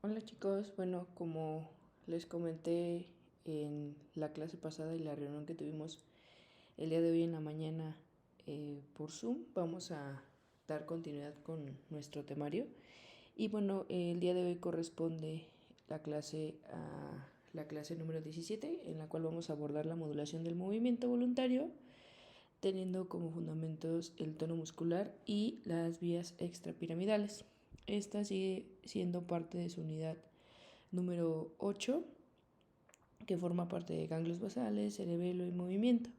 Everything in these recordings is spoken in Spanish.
Hola chicos, bueno, como les comenté en la clase pasada y la reunión que tuvimos el día de hoy en la mañana por Zoom, vamos a dar continuidad con nuestro temario. Y bueno, el día de hoy corresponde la clase número 17, en la cual vamos a abordar la modulación del movimiento voluntario, teniendo como fundamentos el tono muscular y las vías extrapiramidales. Esta sigue siendo parte de su unidad número 8, que forma parte de ganglios basales, cerebelo y movimiento,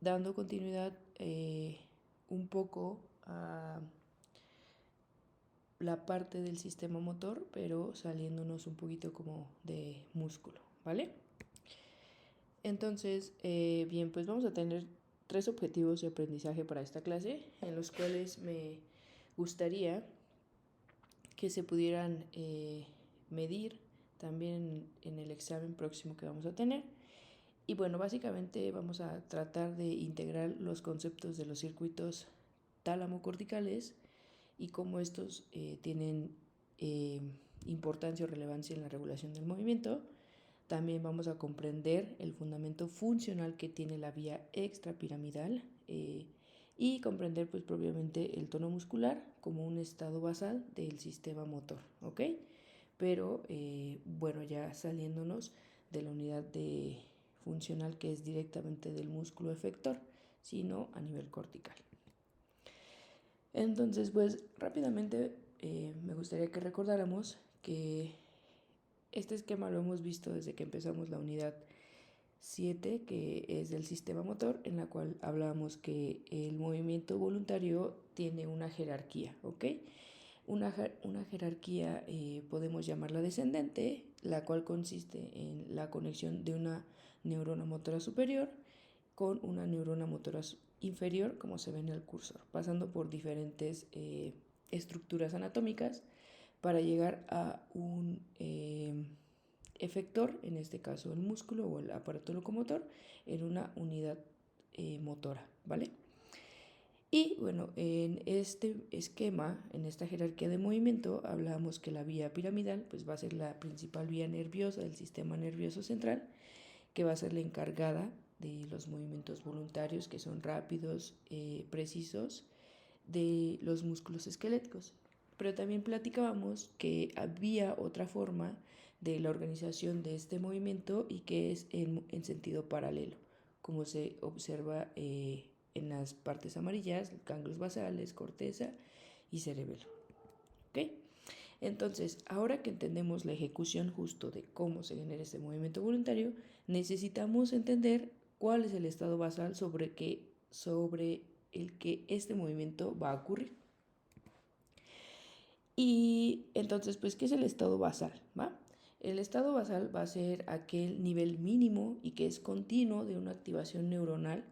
dando continuidad un poco a la parte del sistema motor, pero saliéndonos un poquito como de músculo, ¿vale? Entonces, bien, pues vamos a tener 3 objetivos de aprendizaje para esta clase, en los cuales me gustaría que se pudieran medir también en el examen próximo que vamos a tener. Y bueno, básicamente vamos a tratar de integrar los conceptos de los circuitos tálamo-corticales y cómo estos tienen eh, importancia o relevancia en la regulación del movimiento. También vamos a comprender el fundamento funcional que tiene la vía extrapiramidal y comprender pues propiamente el tono muscular como un estado basal del sistema motor, ¿ok? Pero bueno, ya saliéndonos de la unidad de funcional que es directamente del músculo efector, sino a nivel cortical. Entonces, pues rápidamente me gustaría que recordáramos que este esquema lo hemos visto desde que empezamos la unidad 7, que es del sistema motor, en la cual hablábamos que el movimiento voluntario tiene una jerarquía, ¿ok? Una jerarquía podemos llamarla descendente, la cual consiste en la conexión de una neurona motora superior con una neurona motora inferior, como se ve en el cursor, pasando por diferentes estructuras anatómicas para llegar a un efector, en este caso el músculo o el aparato locomotor, en una unidad motora, ¿vale? Y bueno, en este esquema, en esta jerarquía de movimiento, hablábamos que la vía piramidal pues va a ser la principal vía nerviosa del sistema nervioso central, que va a ser la encargada de los movimientos voluntarios, que son rápidos, precisos, de los músculos esqueléticos. Pero también platicábamos que había otra forma de la organización de este movimiento y que es en sentido paralelo, como se observa en las partes amarillas, ganglios basales, corteza y cerebelo. ¿Ok? Entonces, ahora que entendemos la ejecución justo de cómo se genera este movimiento voluntario, necesitamos entender cuál es el estado basal sobre el que este movimiento va a ocurrir. Y entonces, pues, ¿qué es el estado basal? ¿Va? El estado basal va a ser aquel nivel mínimo y que es continuo de una activación neuronal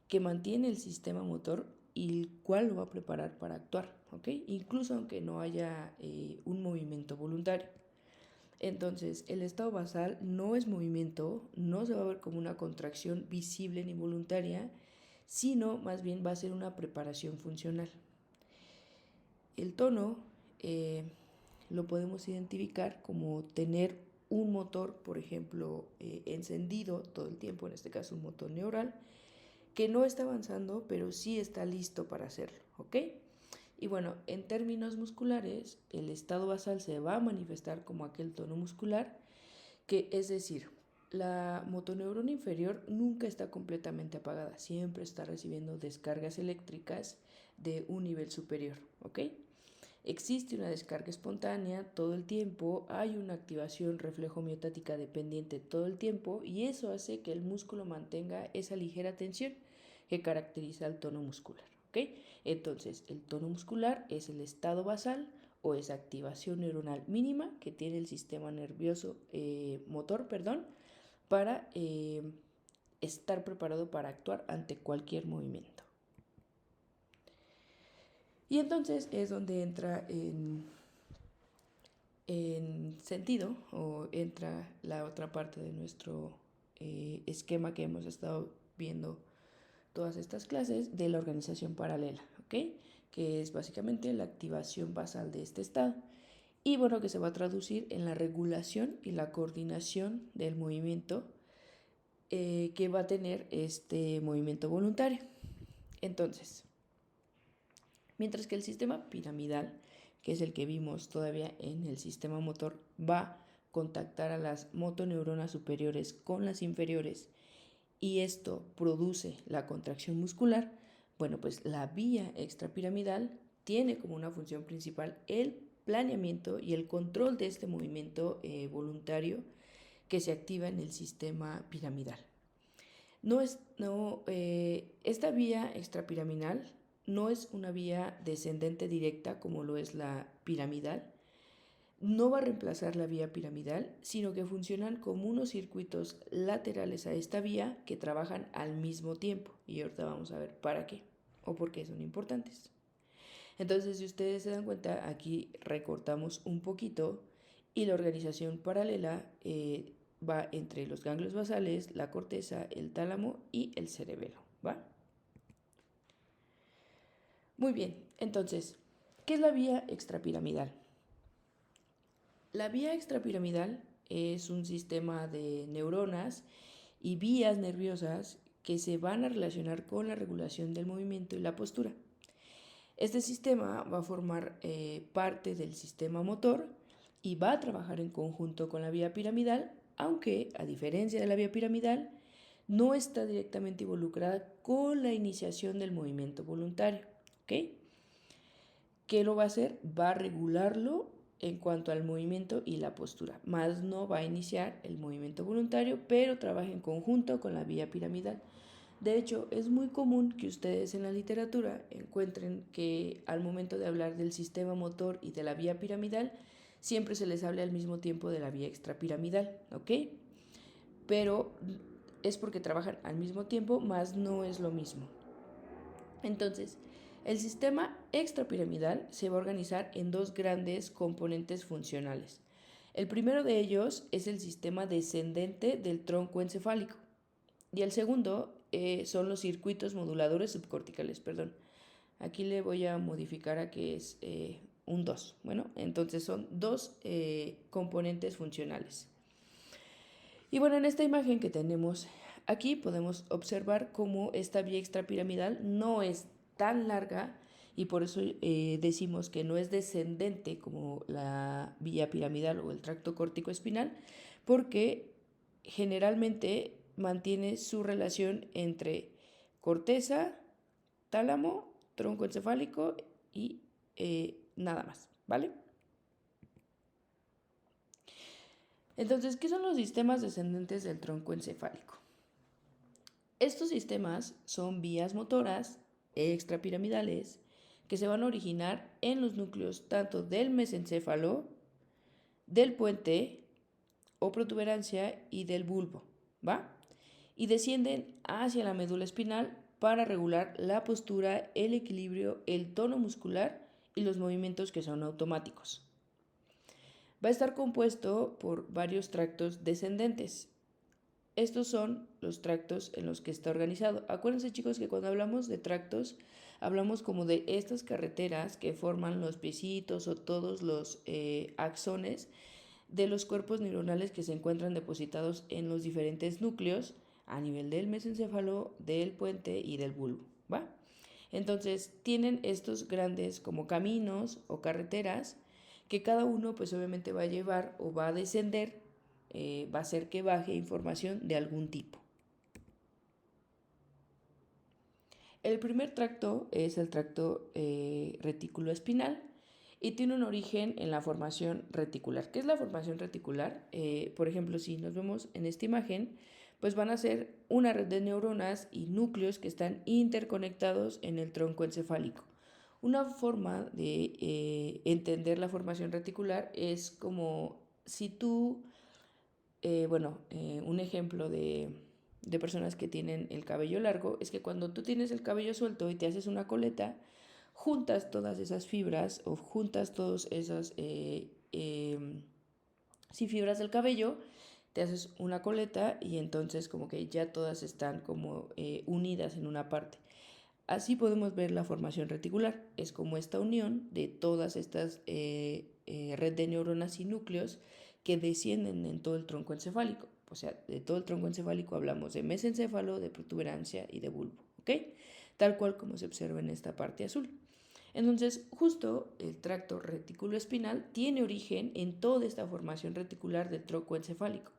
que mantiene el sistema motor y el cual lo va a preparar para actuar, ¿ok? Incluso aunque no haya un movimiento voluntario. Entonces, el estado basal no es movimiento, no se va a ver como una contracción visible ni voluntaria, sino más bien va a ser una preparación funcional. El tono lo podemos identificar como tener un motor, por ejemplo, encendido todo el tiempo, en este caso un motor neural, que no está avanzando, pero sí está listo para hacerlo, ¿ok? Y bueno, en términos musculares, el estado basal se va a manifestar como aquel tono muscular, que es decir, la motoneurona inferior nunca está completamente apagada, siempre está recibiendo descargas eléctricas de un nivel superior, ¿ok? Existe una descarga espontánea todo el tiempo, hay una activación reflejo miotática dependiente todo el tiempo y eso hace que el músculo mantenga esa ligera tensión que caracteriza el tono muscular. ¿Ok? Entonces, el tono muscular es el estado basal o esa activación neuronal mínima que tiene el sistema nervioso motor, para estar preparado para actuar ante cualquier movimiento. Y entonces es donde entra en sentido o entra la otra parte de nuestro esquema que hemos estado viendo todas estas clases de la organización paralela, ¿ok? Que es básicamente la activación basal de este estado. y bueno, que se va a traducir en la regulación y la coordinación del movimiento que va a tener este movimiento voluntario. Entonces, mientras que el sistema piramidal, que es el que vimos todavía en el sistema motor, va a contactar a las motoneuronas superiores con las inferiores y esto produce la contracción muscular, bueno, pues la vía extrapiramidal tiene como una función principal el planeamiento y el control de este movimiento voluntario que se activa en el sistema piramidal. Esta vía extrapiramidal no es una vía descendente directa como lo es la piramidal. No va a reemplazar la vía piramidal, sino que funcionan como unos circuitos laterales a esta vía que trabajan al mismo tiempo. Y ahorita vamos a ver para qué o por qué son importantes. Entonces, si ustedes se dan cuenta, aquí recortamos un poquito y la organización paralela va entre los ganglios basales, la corteza, el tálamo y el cerebelo, ¿va? Muy bien, entonces, ¿qué es la vía extrapiramidal? La vía extrapiramidal es un sistema de neuronas y vías nerviosas que se van a relacionar con la regulación del movimiento y la postura. Este sistema va a formar parte del sistema motor y va a trabajar en conjunto con la vía piramidal, aunque a diferencia de la vía piramidal, no está directamente involucrada con la iniciación del movimiento voluntario. ¿Ok? ¿Qué lo va a hacer? Va a regularlo en cuanto al movimiento y la postura, más no va a iniciar el movimiento voluntario, pero trabaja en conjunto con la vía piramidal. De hecho, es muy común que ustedes en la literatura encuentren que al momento de hablar del sistema motor y de la vía piramidal, siempre se les hable al mismo tiempo de la vía extrapiramidal, ¿ok? Pero es porque trabajan al mismo tiempo, más no es lo mismo. Entonces, el sistema extrapiramidal se va a organizar en dos grandes componentes funcionales. El primero de ellos es el sistema descendente del tronco encefálico y el segundo son los circuitos moduladores subcorticales, perdón. Aquí le voy a modificar a que es un 2. Bueno, entonces son dos componentes funcionales. Y bueno, en esta imagen que tenemos aquí podemos observar cómo esta vía extrapiramidal no es tan larga y por eso decimos que no es descendente como la vía piramidal o el tracto córtico espinal, porque generalmente mantiene su relación entre corteza, tálamo, tronco encefálico y nada más, ¿vale? Entonces, ¿qué son los sistemas descendentes del tronco encefálico? Estos sistemas son vías motoras extrapiramidales que se van a originar en los núcleos tanto del mesencéfalo, del puente o protuberancia y del bulbo, ¿va? Y descienden hacia la médula espinal para regular la postura, el equilibrio, el tono muscular y los movimientos que son automáticos. Va a estar compuesto por varios tractos descendentes. Estos son los tractos en los que está organizado. Acuérdense, chicos, que cuando hablamos de tractos, hablamos como de estas carreteras que forman los piecitos o todos los axones de los cuerpos neuronales que se encuentran depositados en los diferentes núcleos a nivel del mesencéfalo, del puente y del bulbo, ¿va? Entonces, tienen estos grandes como caminos o carreteras que cada uno pues obviamente va a llevar o va a descender, va a hacer que baje información de algún tipo. El primer tracto es el tracto retículo espinal y tiene un origen en la formación reticular. ¿Qué es la formación reticular? Por ejemplo, si nos vemos en esta imagen, pues van a ser una red de neuronas y núcleos que están interconectados en el tronco encefálico. Una forma de entender la formación reticular es como si tú, un ejemplo de personas que tienen el cabello largo es que cuando tú tienes el cabello suelto y te haces una coleta, juntas todas esas fibras o juntas todas esas fibras del cabello, te haces una coleta y entonces como que ya todas están como unidas en una parte. Así podemos ver la formación reticular. Es como esta unión de todas estas red de neuronas y núcleos que descienden en todo el tronco encefálico. O sea, de todo el tronco encefálico hablamos de mesencéfalo, de protuberancia y de bulbo, ¿ok? Tal cual como se observa en esta parte azul. Entonces, justo el tracto reticuloespinal tiene origen en toda esta formación reticular del tronco encefálico,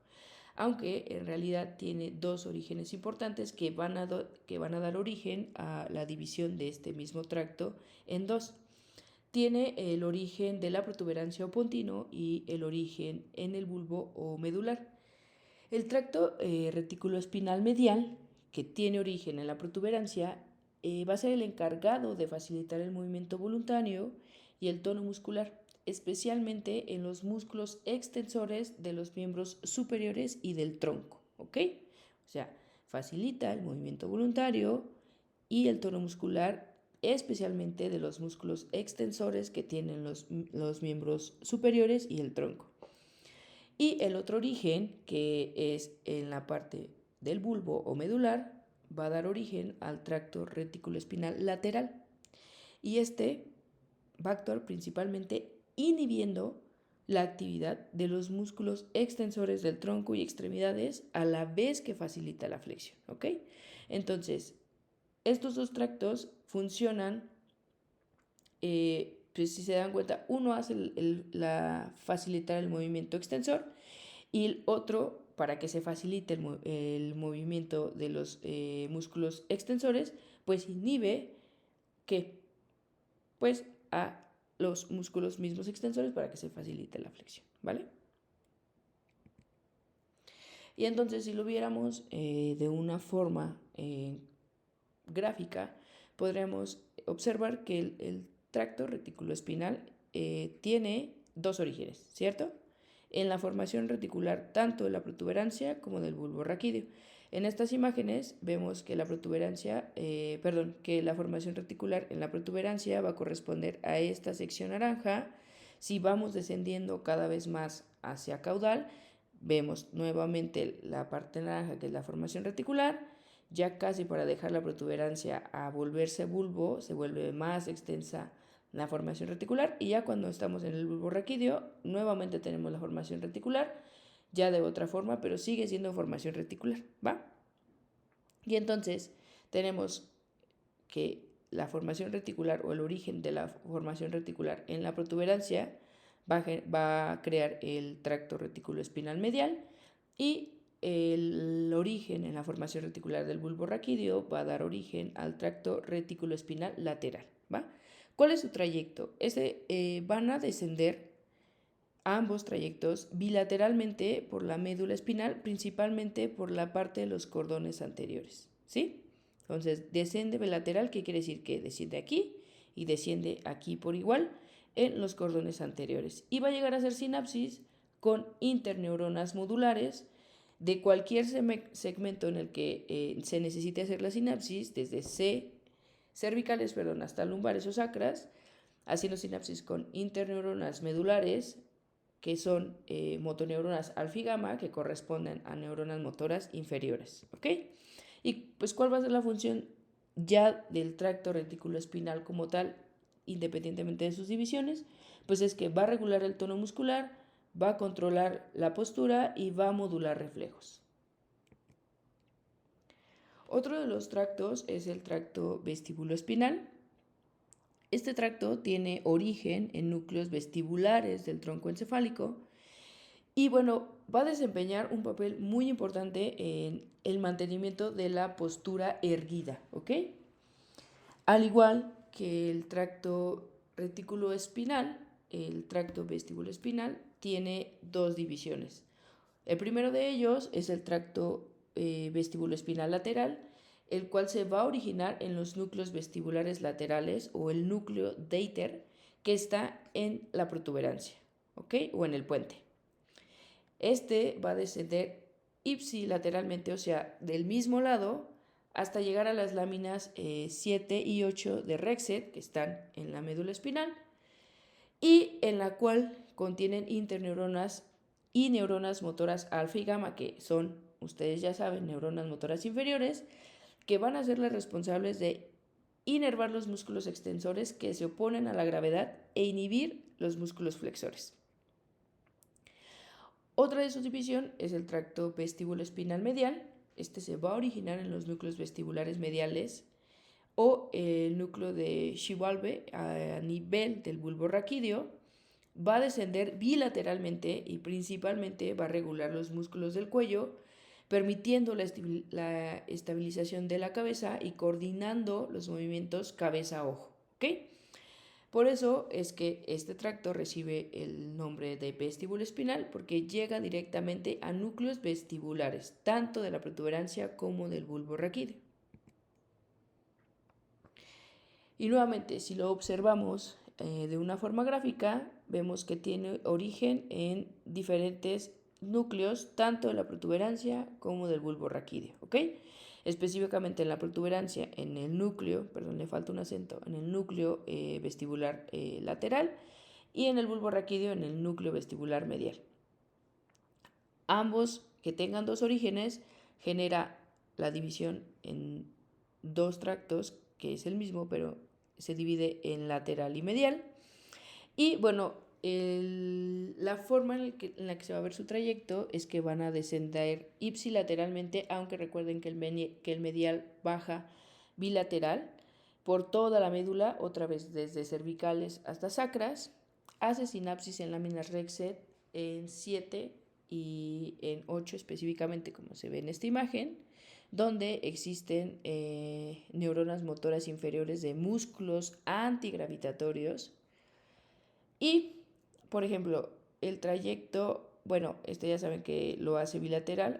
aunque en realidad tiene dos orígenes importantes que van a dar origen a la división de este mismo tracto en dos. Tiene el origen de la protuberancia o pontino y el origen en el bulbo o medular. El tracto reticuloespinal medial, que tiene origen en la protuberancia, va a ser el encargado de facilitar el movimiento voluntario y el tono muscular, especialmente en los músculos extensores de los miembros superiores y del tronco, ¿ok? O sea, facilita el movimiento voluntario y el tono muscular, especialmente de los músculos extensores que tienen los miembros superiores y el tronco. Y el otro origen, que es en la parte del bulbo o medular, va a dar origen al tracto reticuloespinal lateral. Y este va a actuar principalmente inhibiendo la actividad de los músculos extensores del tronco y extremidades a la vez que facilita la flexión, ¿ok? Entonces, estos dos tractos funcionan, pues si se dan cuenta, uno hace facilitar el movimiento extensor y el otro, para que se facilite el movimiento de los músculos extensores, pues inhibe que pues a los músculos mismos extensores para que se facilite la flexión, ¿vale? Y entonces si lo viéramos de una forma gráfica, podríamos observar que el tracto reticuloespinal tiene dos orígenes, ¿cierto? En la formación reticular tanto de la protuberancia como del bulbo raquídeo. En estas imágenes vemos que la que la formación reticular en la protuberancia va a corresponder a esta sección naranja. Si vamos descendiendo cada vez más hacia caudal, vemos nuevamente la parte naranja, que es la formación reticular. Ya casi para dejar la protuberancia a volverse bulbo, se vuelve más extensa la formación reticular, y ya cuando estamos en el bulbo raquídeo, nuevamente tenemos la formación reticular, ya de otra forma, pero sigue siendo formación reticular, ¿va? Y entonces tenemos que la formación reticular o el origen de la formación reticular en la protuberancia va a crear el tracto reticuloespinal medial, y el origen en la formación reticular del bulbo raquídeo va a dar origen al tracto reticuloespinal lateral, ¿va? ¿Cuál es su trayecto? Van a descender ambos trayectos bilateralmente por la médula espinal, principalmente por la parte de los cordones anteriores, ¿sí? Entonces, desciende bilateral, ¿qué quiere decir? Que desciende aquí y desciende aquí por igual en los cordones anteriores. Y va a llegar a ser sinapsis con interneuronas modulares de cualquier segmento en el que se necesite hacer la sinapsis, desde cervicales, hasta lumbares o sacras, haciendo sinapsis con interneuronas medulares, que son motoneuronas alfa y gamma, que corresponden a neuronas motoras inferiores, ¿ok? Y pues, ¿cuál va a ser la función ya del tracto reticuloespinal como tal, independientemente de sus divisiones? Pues es que va a regular el tono muscular, va a controlar la postura y va a modular reflejos. Otro de los tractos es el tracto vestibuloespinal. Este tracto tiene origen en núcleos vestibulares del tronco encefálico y bueno, va a desempeñar un papel muy importante en el mantenimiento de la postura erguida, ¿ok? Al igual que el tracto reticuloespinal, el tracto vestibuloespinal tiene dos divisiones. El primero de ellos es el tracto vestibuloespinal lateral, el cual se va a originar en los núcleos vestibulares laterales o el núcleo deiter que está en la protuberancia, ¿ok? O en el puente. Este va a descender ipsilateralmente, o sea, del mismo lado, hasta llegar a las láminas 7 y 8 de Rexet, que están en la médula espinal, y en la cual contienen interneuronas y neuronas motoras alfa y gamma, que son, ustedes ya saben, neuronas motoras inferiores, que van a ser las responsables de inervar los músculos extensores que se oponen a la gravedad e inhibir los músculos flexores. Otra de su división es el tracto vestíbulo-espinal medial. Este se va a originar en los núcleos vestibulares mediales o el núcleo de Schwalbe a nivel del bulbo raquídeo. Va a descender bilateralmente y principalmente va a regular los músculos del cuello, permitiendo la estabilización de la cabeza y coordinando los movimientos cabeza-ojo. ¿Ok? Por eso es que este tracto recibe el nombre de vestíbulo espinal, porque llega directamente a núcleos vestibulares, tanto de la protuberancia como del bulbo raquídeo. Y nuevamente, si lo observamos de una forma gráfica, vemos que tiene origen en diferentes núcleos, tanto de la protuberancia como del bulbo raquídeo, ¿ok? Específicamente en la protuberancia, en el núcleo, perdón, le falta un acento, en el núcleo vestibular lateral, y en el bulbo raquídeo en el núcleo vestibular medial. Ambos que tengan dos orígenes genera la división en dos tractos, que es el mismo, pero se divide en lateral y medial. Y bueno, la forma en la que se va a ver su trayecto es que van a descender ipsilateralmente, aunque recuerden que el medial baja bilateral por toda la médula, otra vez desde cervicales hasta sacras. Hace sinapsis en láminas Rexed en 7 y en 8 específicamente, como se ve en esta imagen, donde existen neuronas motoras inferiores de músculos antigravitatorios. Y, por ejemplo, el trayecto, bueno, ya saben que lo hace bilateral,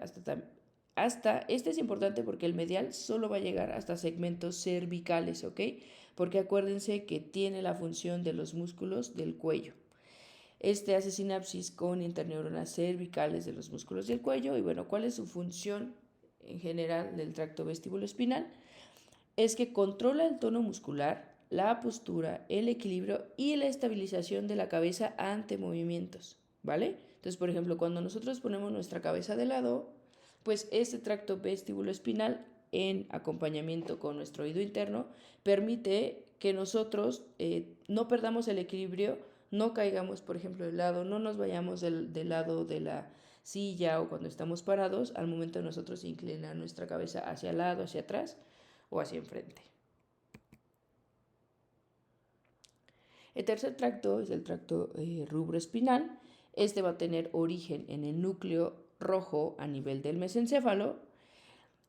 este es importante porque el medial solo va a llegar hasta segmentos cervicales, ¿ok? Porque acuérdense que tiene la función de los músculos del cuello. Este hace sinapsis con interneuronas cervicales de los músculos del cuello. Y bueno, ¿cuál es su función en general del tracto vestíbulo-espinal? Es que controla el tono muscular, la postura, el equilibrio y la estabilización de la cabeza ante movimientos, ¿vale? Entonces, por ejemplo, cuando nosotros ponemos nuestra cabeza de lado, pues este tracto vestíbulo-espinal, en acompañamiento con nuestro oído interno, permite que nosotros no perdamos el equilibrio, no caigamos, por ejemplo, de lado, no nos vayamos del lado de la silla o cuando estamos parados, al momento de nosotros inclinar nuestra cabeza hacia el lado, hacia atrás o hacia enfrente. El tercer tracto es el tracto rubroespinal. Este va a tener origen en el núcleo rojo a nivel del mesencéfalo.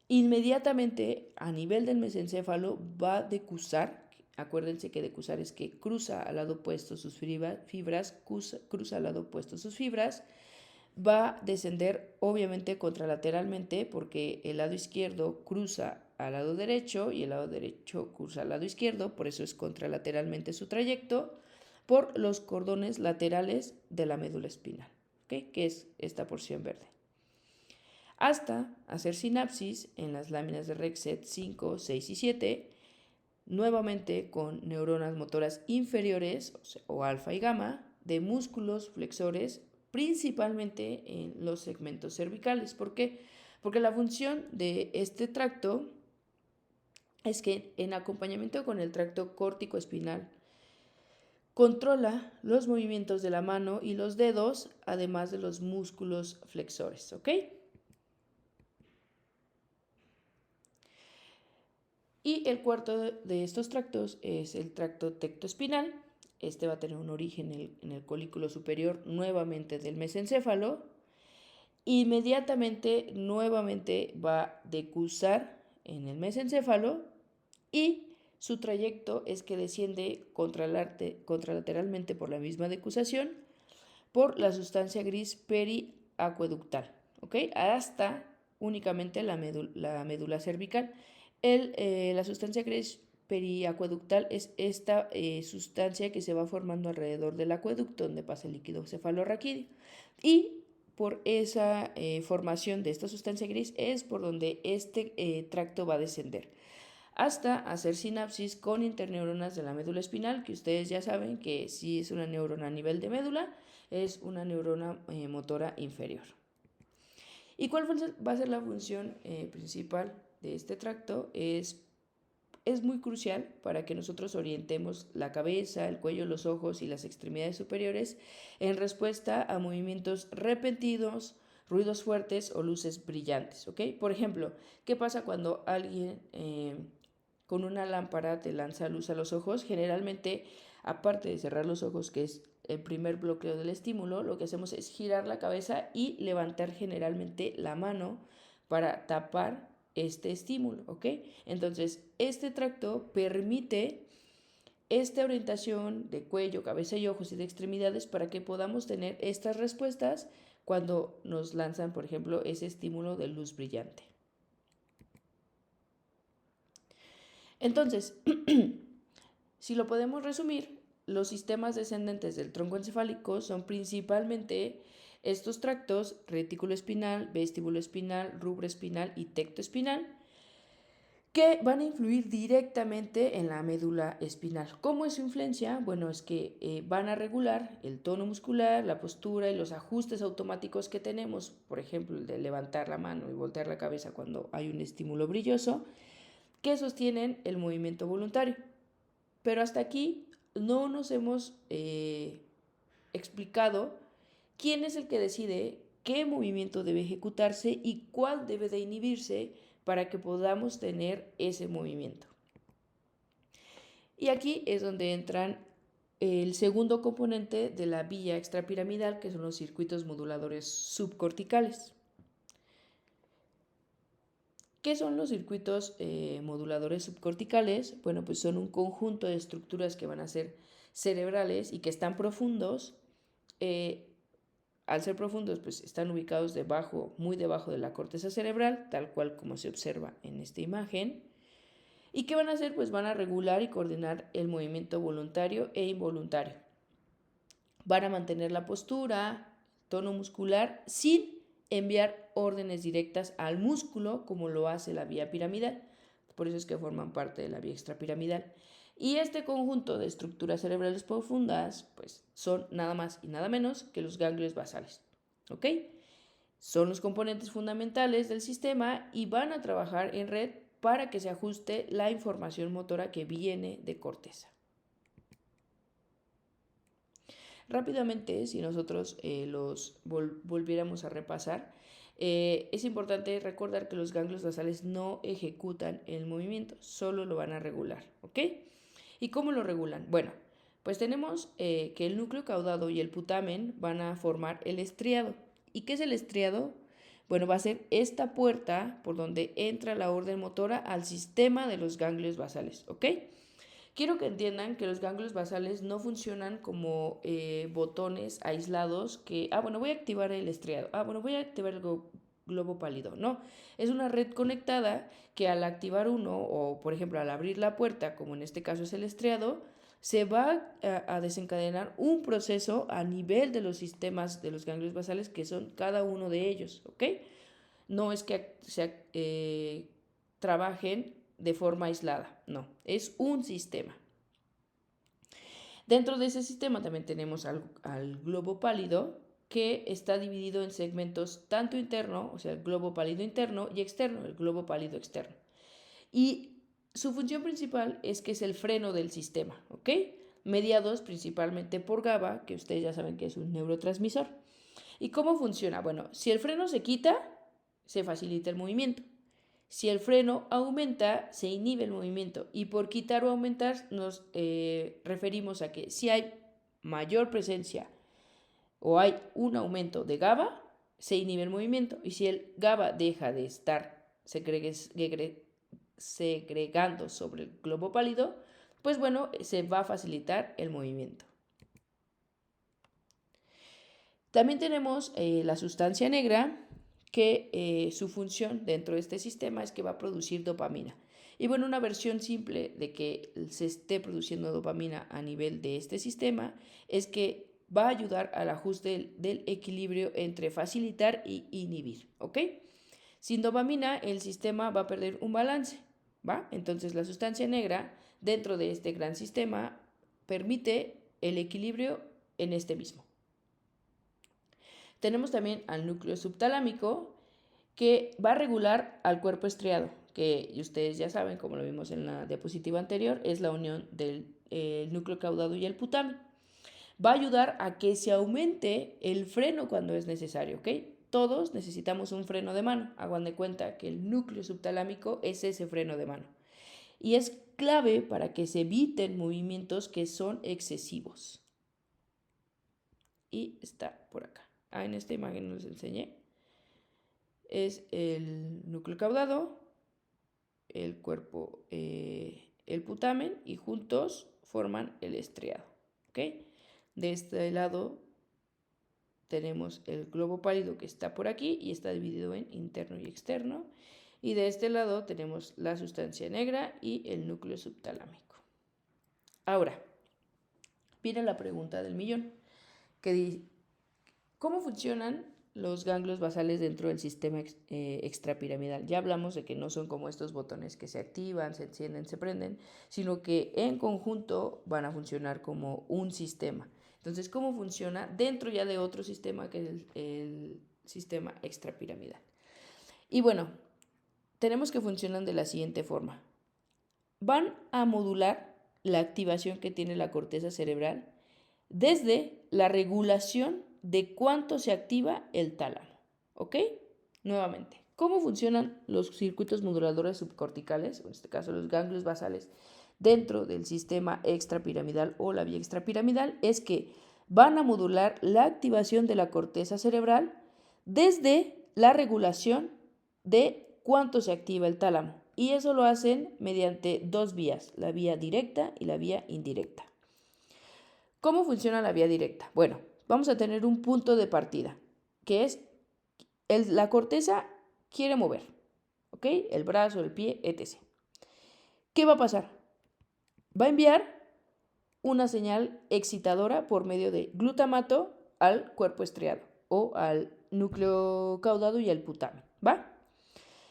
Inmediatamente a nivel del mesencéfalo va a decusar. Acuérdense que decusar es que cruza al lado opuesto sus fibras, cruza al lado opuesto sus fibras. Va a descender obviamente contralateralmente porque el lado izquierdo cruza al lado derecho y el lado derecho cruza al lado izquierdo, por eso es contralateralmente su trayecto, por los cordones laterales de la médula espinal, ¿okay? Que es esta porción verde. Hasta hacer sinapsis en las láminas de Rexed 5, 6 y 7, nuevamente con neuronas motoras inferiores, o alfa y gamma, de músculos flexores, principalmente en los segmentos cervicales. ¿Por qué? Porque la función de este tracto es que en acompañamiento con el tracto córtico-espinal controla los movimientos de la mano y los dedos, además de los músculos flexores, ¿ok? Y el cuarto de estos tractos es el tracto tectoespinal. Este va a tener un origen en el colículo superior, nuevamente del mesencéfalo. Inmediatamente, nuevamente va a decusar en el mesencéfalo y su trayecto es que desciende contralateralmente por la misma decusación por la sustancia gris periacueductal, ¿ok? Hasta únicamente la médula cervical. La sustancia gris periacueductal es esta sustancia que se va formando alrededor del acueducto donde pasa el líquido cefalorraquídeo. Y por esa formación de esta sustancia gris es por donde este tracto va a descender hasta hacer sinapsis con interneuronas de la médula espinal, que ustedes ya saben que si es una neurona a nivel de médula, es una neurona motora inferior. ¿Y cuál va a ser la función principal de este tracto? Es es muy crucial para que nosotros orientemos la cabeza, el cuello, los ojos y las extremidades superiores en respuesta a movimientos repentinos, ruidos fuertes o luces brillantes, ¿ok? Por ejemplo, ¿qué pasa cuando alguien con una lámpara te lanza luz a los ojos? Generalmente, aparte de cerrar los ojos, que es el primer bloqueo del estímulo, lo que hacemos es girar la cabeza y levantar generalmente la mano para tapar este estímulo, ¿ok? Entonces, este tracto permite esta orientación de cuello, cabeza y ojos y de extremidades para que podamos tener estas respuestas cuando nos lanzan, por ejemplo, ese estímulo de luz brillante. Entonces, si lo podemos resumir, los sistemas descendentes del tronco encefálico son principalmente estos tractos: retículo espinal, vestíbulo espinal, rubro espinal y tecto espinal, que van a influir directamente en la médula espinal. ¿Cómo es su influencia? Bueno, es que van a regular el tono muscular, la postura y los ajustes automáticos que tenemos, por ejemplo, el de levantar la mano y voltear la cabeza cuando hay un estímulo brilloso, que sostienen el movimiento voluntario. Pero hasta aquí no nos hemos explicado quién es el que decide qué movimiento debe ejecutarse y cuál debe de inhibirse para que podamos tener ese movimiento. Y aquí es donde entran el segundo componente de la vía extrapiramidal, que son los circuitos moduladores subcorticales. ¿Qué son los circuitos moduladores subcorticales? Bueno, pues son un conjunto de estructuras que van a ser cerebrales y que están profundos. Al ser profundos, pues están ubicados debajo, muy debajo de la corteza cerebral, tal cual como se observa en esta imagen. ¿Y qué van a hacer? Pues van a regular y coordinar el movimiento voluntario e involuntario. Van a mantener la postura, tono muscular, sin enviar órdenes directas al músculo como lo hace la vía piramidal. Por eso es que forman parte de la vía extrapiramidal. Y este conjunto de estructuras cerebrales profundas, pues son nada más y nada menos que los ganglios basales, ¿ok? Son los componentes fundamentales del sistema y van a trabajar en red para que se ajuste la información motora que viene de corteza. Rápidamente, si nosotros los volviéramos a repasar, es importante recordar que los ganglios basales no ejecutan el movimiento, solo lo van a regular, ¿ok? ¿Y cómo lo regulan? Bueno, pues tenemos que el núcleo caudado y el putamen van a formar el estriado. ¿Y qué es el estriado? Bueno, va a ser esta puerta por donde entra la orden motora al sistema de los ganglios basales, ¿ok? Quiero que entiendan que los ganglios basales no funcionan como botones aislados que, bueno, voy a activar el estriado, bueno, voy a activar el globo pálido. No, es una red conectada que al activar uno o, por ejemplo, al abrir la puerta, como en este caso es el estriado, se va a desencadenar un proceso a nivel de los sistemas de los ganglios basales que son cada uno de ellos, ¿ok? No es que trabajen de forma aislada, no, es un sistema. Dentro de ese sistema también tenemos al globo pálido, que está dividido en segmentos tanto interno, o sea, el globo pálido interno, y externo, el globo pálido externo. Y su función principal es que es el freno del sistema, ¿ok? Mediados principalmente por GABA, que ustedes ya saben que es un neurotransmisor. ¿Y cómo funciona? Bueno, si el freno se quita, se facilita el movimiento. Si el freno aumenta, se inhibe el movimiento. Y por quitar o aumentar nos referimos a que si hay mayor presencia o hay un aumento de GABA, se inhibe el movimiento. Y si el GABA deja de estar segregando sobre el globo pálido, pues bueno, se va a facilitar el movimiento. También tenemos la sustancia negra, que su función dentro de este sistema es que va a producir dopamina. Y bueno, una versión simple de que se esté produciendo dopamina a nivel de este sistema es que va a ayudar al ajuste del equilibrio entre facilitar y inhibir, ¿ok? Sin dopamina, el sistema va a perder un balance, ¿va? Entonces, la sustancia negra dentro de este gran sistema permite el equilibrio en este mismo. Tenemos también al núcleo subtalámico, que va a regular al cuerpo estriado, que ustedes ya saben, como lo vimos en la diapositiva anterior, es la unión del núcleo caudado y el putamen. Va a ayudar a que se aumente el freno cuando es necesario, ¿ok? Todos necesitamos un freno de mano. Hagan de cuenta que el núcleo subtalámico es ese freno de mano. Y es clave para que se eviten movimientos que son excesivos. Y está por acá. En esta imagen les enseñé. Es el núcleo caudado, el cuerpo, el putamen, y juntos forman el estriado, ¿ok? De este lado tenemos el globo pálido que está por aquí y está dividido en interno y externo. Y de este lado tenemos la sustancia negra y el núcleo subtalámico. Ahora, viene la pregunta del millón, que dice, ¿cómo funcionan los ganglios basales dentro del sistema extrapiramidal? Ya hablamos de que no son como estos botones que se activan, se encienden, se prenden, sino que en conjunto van a funcionar como un sistema. Entonces, ¿cómo funciona dentro ya de otro sistema que es el sistema extrapiramidal? Y bueno, tenemos que funcionan de la siguiente forma. Van a modular la activación que tiene la corteza cerebral desde la regulación de cuánto se activa el tálamo, ¿ok? Nuevamente, ¿cómo funcionan los circuitos moduladores subcorticales, en este caso los ganglios basales, dentro del sistema extrapiramidal o la vía extrapiramidal? Es que van a modular la activación de la corteza cerebral desde la regulación de cuánto se activa el tálamo. Y eso lo hacen mediante dos vías, la vía directa y la vía indirecta. ¿Cómo funciona la vía directa? Bueno, vamos a tener un punto de partida, que es la corteza quiere mover, ¿ok? El brazo, el pie, etc. ¿Qué va a pasar? Va a enviar una señal excitadora por medio de glutamato al cuerpo estriado o al núcleo caudado y al putamen, ¿va?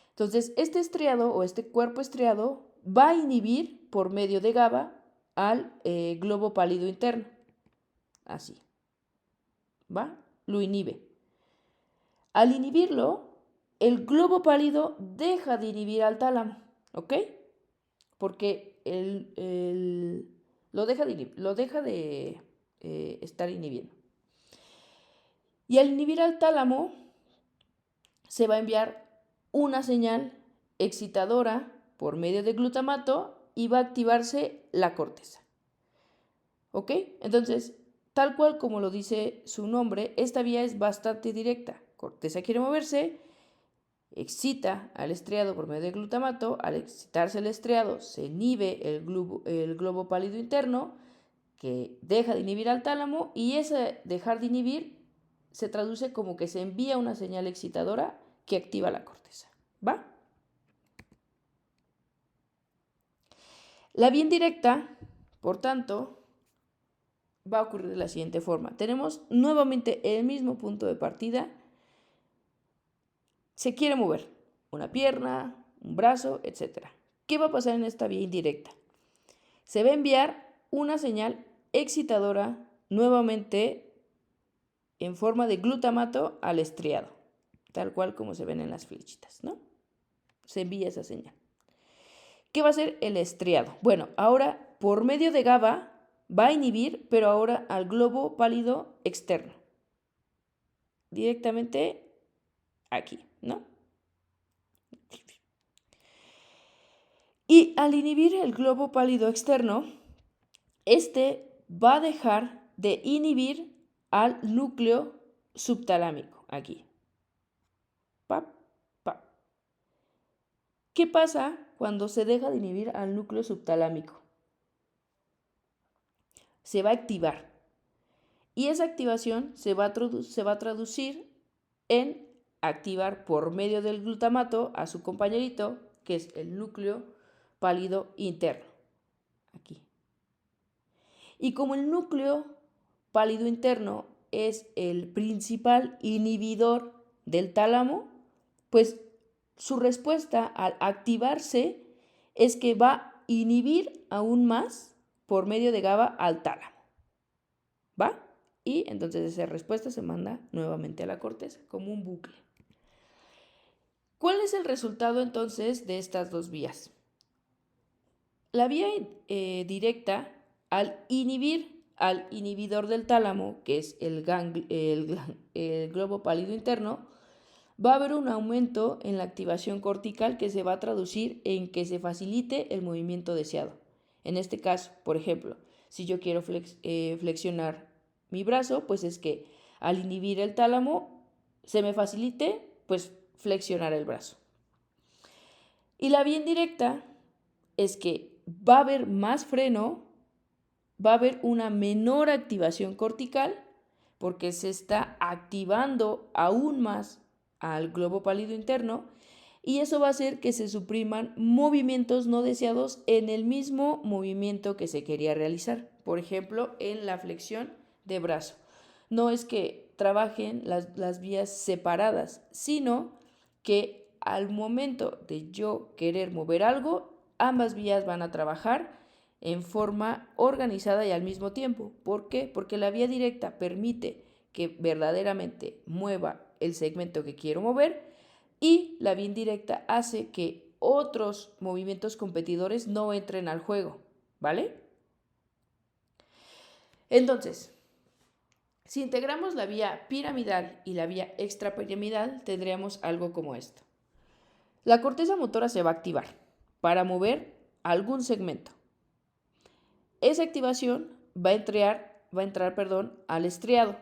Entonces, este estriado o este cuerpo estriado va a inhibir por medio de GABA al globo pálido interno. Así, ¿va? Lo inhibe. Al inhibirlo, el globo pálido deja de inhibir al tálamo, ¿ok? Porque lo deja de estar inhibiendo. Y al inhibir al tálamo, se va a enviar una señal excitadora por medio de glutamato y va a activarse la corteza. ¿Ok? Entonces, tal cual como lo dice su nombre, esta vía es bastante directa. Corteza quiere moverse, excita al estriado por medio de glutamato. Al excitarse el estriado, se inhibe el globo pálido interno, que deja de inhibir al tálamo, y ese dejar de inhibir se traduce como que se envía una señal excitadora que activa la corteza. ¿Va? La vía indirecta, por tanto, va a ocurrir de la siguiente forma. Tenemos nuevamente el mismo punto de partida. Se quiere mover una pierna, un brazo, etc. ¿Qué va a pasar en esta vía indirecta? Se va a enviar una señal excitadora nuevamente en forma de glutamato al estriado, tal cual como se ven en las flechitas, ¿no? Se envía esa señal. ¿Qué va a hacer el estriado? Bueno, ahora por medio de GABA va a inhibir, pero ahora al globo pálido externo. Directamente aquí, ¿no? Y al inhibir el globo pálido externo, este va a dejar de inhibir al núcleo subtalámico, aquí. Pap, pap. ¿Qué pasa cuando se deja de inhibir al núcleo subtalámico? Se va a activar. Y esa activación se va a traducir en activar por medio del glutamato a su compañerito, que es el núcleo pálido interno. Aquí. Y como el núcleo pálido interno es el principal inhibidor del tálamo, pues su respuesta al activarse es que va a inhibir aún más por medio de GABA al tálamo. ¿Va? Y entonces esa respuesta se manda nuevamente a la corteza como un bucle. ¿Cuál es el resultado entonces de estas dos vías? La vía directa, al inhibir al inhibidor del tálamo, que es el globo pálido interno, va a haber un aumento en la activación cortical que se va a traducir en que se facilite el movimiento deseado. En este caso, por ejemplo, si yo quiero flexionar mi brazo, pues es que al inhibir el tálamo se me facilite pues flexionar el brazo. Y la vía indirecta es que va a haber más freno, va a haber una menor activación cortical porque se está activando aún más al globo pálido interno y eso va a hacer que se supriman movimientos no deseados en el mismo movimiento que se quería realizar. Por ejemplo, en la flexión de brazo. No es que trabajen las vías separadas, sino que al momento de yo querer mover algo, ambas vías van a trabajar en forma organizada y al mismo tiempo. ¿Por qué? Porque la vía directa permite que verdaderamente mueva el segmento que quiero mover y la vía indirecta hace que otros movimientos competidores no entren al juego, ¿vale? Entonces, si integramos la vía piramidal y la vía extrapiramidal, tendríamos algo como esto. La corteza motora se va a activar para mover algún segmento. Esa activación va a entrar al estriado,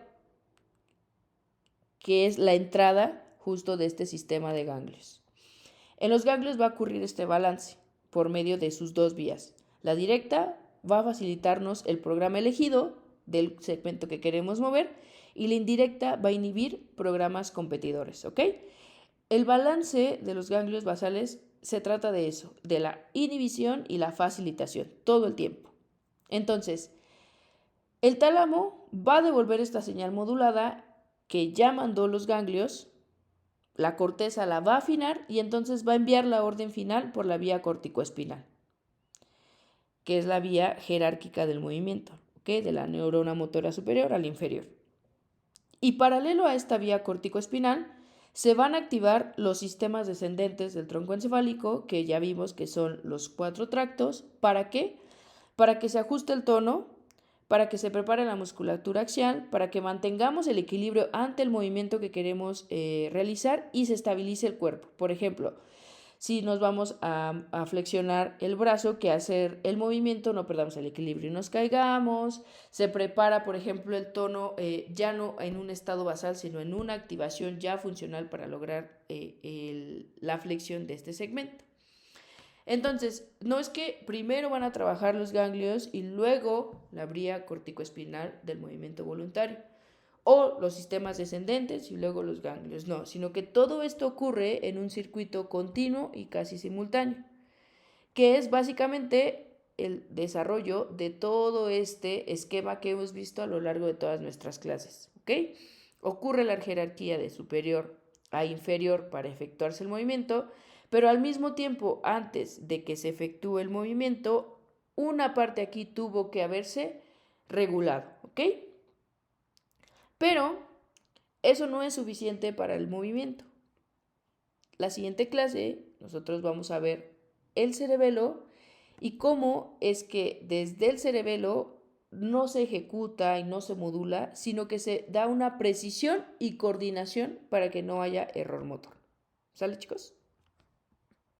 que es la entrada justo de este sistema de ganglios. En los ganglios va a ocurrir este balance por medio de sus dos vías. La directa va a facilitarnos el programa elegido del segmento que queremos mover y la indirecta va a inhibir programas competidores, ¿ok? El balance de los ganglios basales se trata de eso, de la inhibición y la facilitación, todo el tiempo. Entonces, el tálamo va a devolver esta señal modulada que ya mandó los ganglios, la corteza la va a afinar y entonces va a enviar la orden final por la vía corticoespinal, que es la vía jerárquica del movimiento, ¿okay? De la neurona motora superior a la inferior. Y paralelo a esta vía corticoespinal, se van a activar los sistemas descendentes del tronco encefálico, que ya vimos que son los 4 tractos. ¿Para qué? Para que se ajuste el tono, para que se prepare la musculatura axial, para que mantengamos el equilibrio ante el movimiento que queremos realizar y se estabilice el cuerpo. Por ejemplo, si nos vamos a flexionar el brazo, que hacer el movimiento no perdamos el equilibrio y nos caigamos. Se prepara, por ejemplo, el tono ya no en un estado basal, sino en una activación ya funcional para lograr la flexión de este segmento. Entonces, no es que primero van a trabajar los ganglios y luego la vía corticoespinal del movimiento voluntario, o los sistemas descendentes y luego los ganglios, no, sino que todo esto ocurre en un circuito continuo y casi simultáneo, que es básicamente el desarrollo de todo este esquema que hemos visto a lo largo de todas nuestras clases, ¿ok? Ocurre la jerarquía de superior a inferior para efectuarse el movimiento, pero al mismo tiempo, antes de que se efectúe el movimiento, una parte aquí tuvo que haberse regulado, ¿ok? Pero eso no es suficiente para el movimiento. La siguiente clase nosotros vamos a ver el cerebelo y cómo es que desde el cerebelo no se ejecuta y no se modula, sino que se da una precisión y coordinación para que no haya error motor. ¿Sale, chicos?